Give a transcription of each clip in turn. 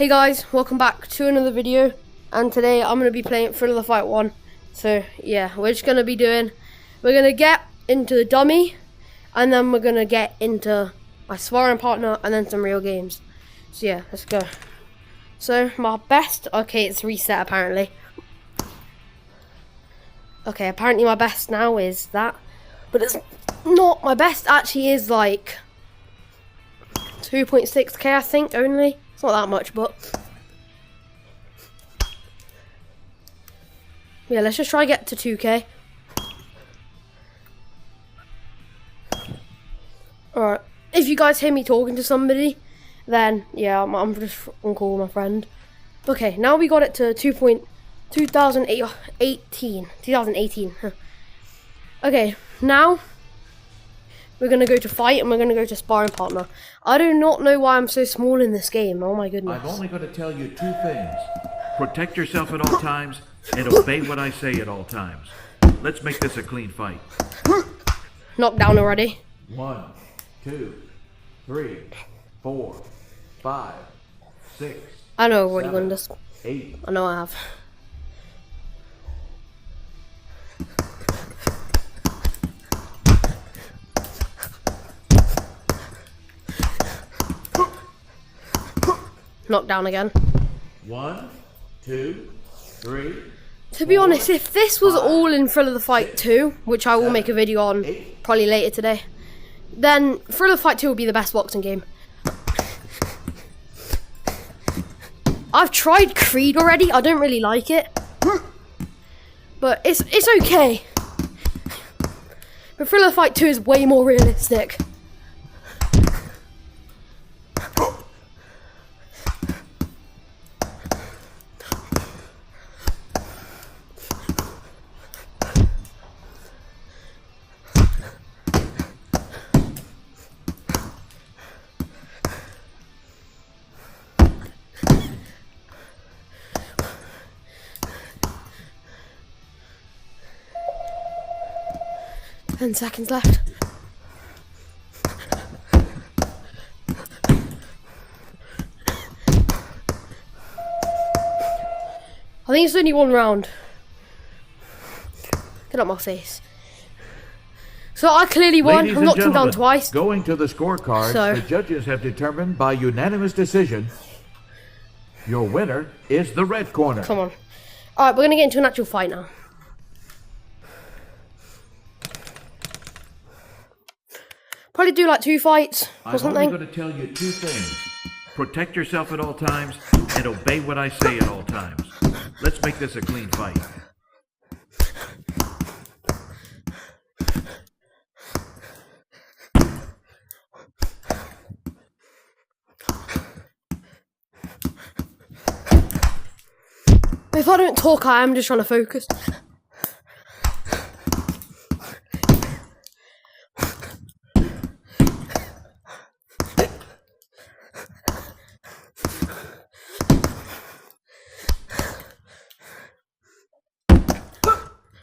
Hey guys, welcome back to another video, and today I'm going to be playing Thrill of the Fight 1. So yeah, we're going to get into the dummy, and then we're going to get into my sparring partner, and then some real games. So yeah, let's go. So my best, okay, it's reset apparently. Okay, apparently my best now is that, but it's not. My best actually is like 2.6k I think only. It's not that much, but yeah, let's just try to get to 2k. Alright, if you guys hear me talking to somebody, then yeah, I'm just on call with my friend. Okay, now we got it to 2018. Okay, now we're going to go to fight and we're going to go to sparring partner. I do not know why I'm so small in this game. Oh my goodness. I'm only going to tell you two things. Protect yourself at all times and obey what I say at all times. Let's make this a clean fight. Knocked down already. 1, 2, 3, 4, 5, 6. I know I've already won this. 8. I know I have. Knocked down again. 1, 2, 3. To be honest, if this was all in Thrill of the Fight 2, which I will make a video on probably later today, then Thrill of the Fight 2 will be the best boxing game. I've tried Creed already. I don't really like it, but it's okay. But Thrill of the Fight 2 is way more realistic. Ten seconds left. I think it's only one round. Get up my face. So I clearly won. Ladies I knocked and him down gentlemen, twice. Going to the scorecards, So the judges have determined by unanimous decision your winner is the red corner. come on. Alright, we're gonna get into an actual fight now. Probably do like 2 fights or I'm something. only going to tell you two things. Protect yourself at all times and obey what I say at all times. Let's make this a clean fight. If I don't talk, I am just trying to focus.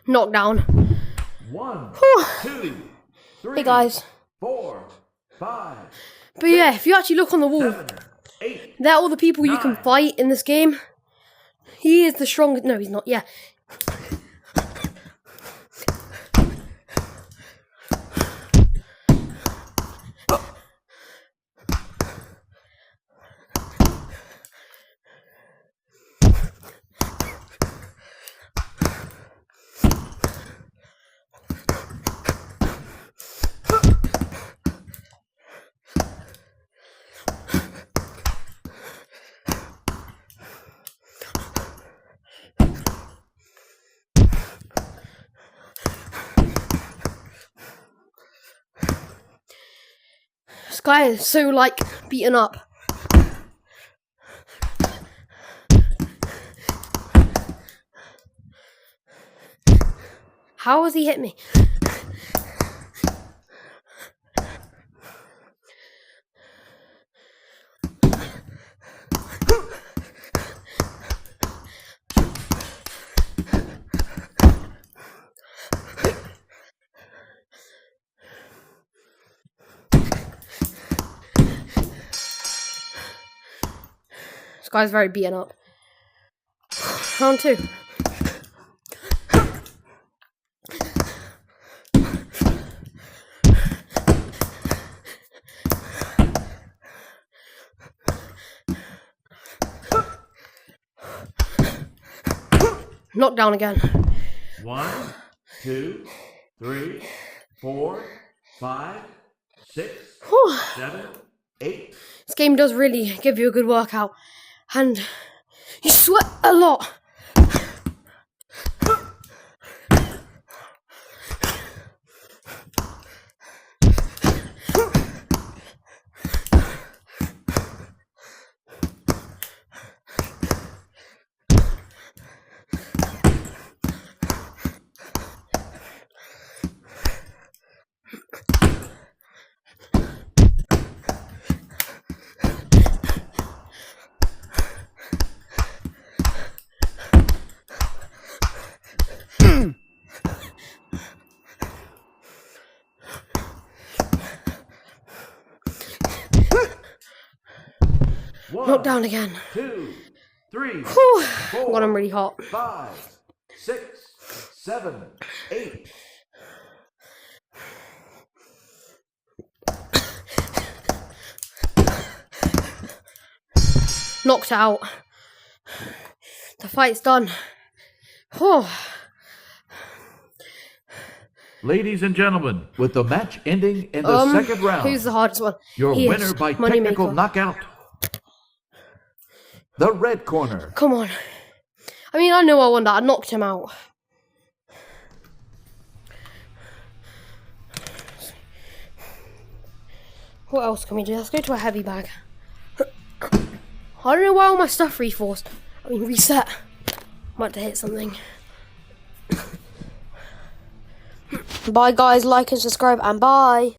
Knocked down. 1, 2, 3, Hey guys. 4, 5. But yeah, if you actually look on the wall, 7, 8. they're all the people you can fight in this game. He is the strongest. No, he's not. Yeah. This guy is so like beaten up. How has he hit me? This guy's very beaten up. Round 2. Knocked down again. 1, 2, 3, 4, 5, 6, 7, 8. This game does really give you a good workout. And you sweat a lot. Knocked down again. 2, 3, Whew. 4, God, I'm really hot. 5, 6, 7, 8. Knocked out. The fight's done. Whew. Ladies and gentlemen, with the match ending in the second round, Who's the hardest one? your He winner is. by Money technical maker. knockout, the red corner. Come on. I mean, I know I won that. I knocked him out. What else can we do? Let's go to a heavy bag. I don't know why all my stuff reset. I'm about to hit something. Bye guys, like and subscribe, and bye.